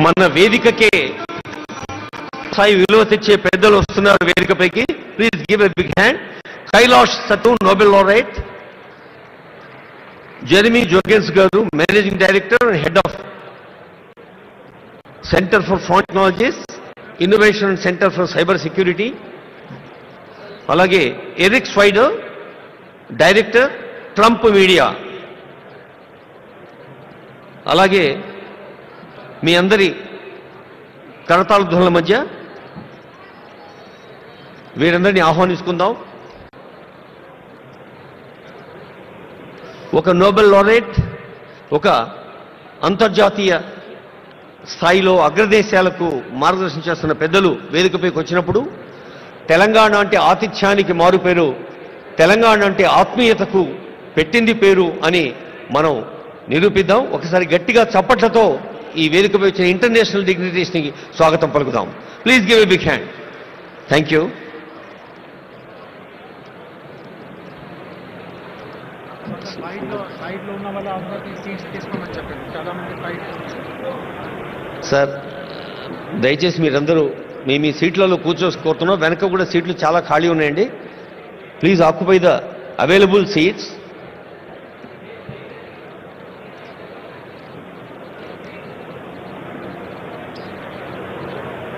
మన వేదికకే స్థాయి విలువ తెచ్చే పెద్దలు వస్తున్నారు వేదికపైకి. Please give a big hand. Kailash సతు, నోబెల్ లారెట్. జెరెమీ జోగెన్స్ గారు, managing director and head of centre for font technologies, innovation centre for cyber security. అలాగే Eric Swider, director, Trump Media. అలాగే మీ అందరి కరతాళ ధ్వనుల మధ్య వీరందరినీ ఆహ్వానించుకుందాం. ఒక నోబెల్ లారెట్, ఒక అంతర్జాతీయ స్థాయిలో అగ్రదేశాలకు మార్గదర్శనం చేస్తున్న పెద్దలు వేదికపైకి వచ్చినప్పుడు తెలంగాణ అంటే ఆతిథ్యానికి మారు పేరు, తెలంగాణ అంటే ఆత్మీయతకు పెట్టింది పేరు అని మనం నిరూపిద్దాం. ఒకసారి గట్టిగా చప్పట్లతో ఈ వేదికపై వచ్చిన ఇంటర్నేషనల్ డిగ్నిటరీస్ని స్వాగతం పలుకుదాం. Please give a big hand. Thank you. Sir దయచేసి మీరందరూ మీ సీట్లలో కూర్చోసుకోతున్నాం. వెనక కూడా సీట్లు చాలా ఖాళీ ఉన్నాయండి. Please occupy the available seats.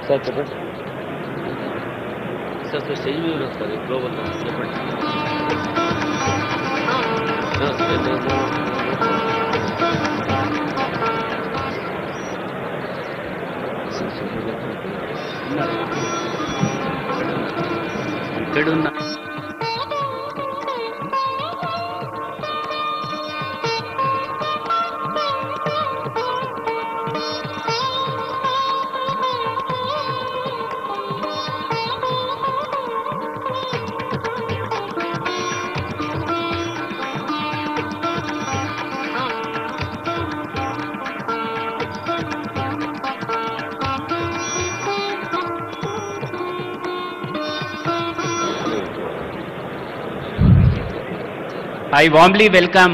Sir చెప్పండి సార్. స్టేజ్ మీద వస్తుంది గ్లోబల్ చెప్పండి. ఇక్కడున్న I warmly welcome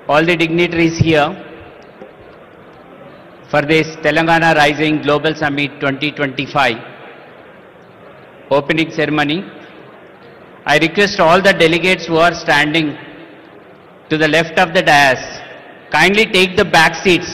all the dignitaries here for this Telangana Rising Global Summit 2025 opening ceremony. I request all the delegates who are standing to the left of the dais kindly take the back seats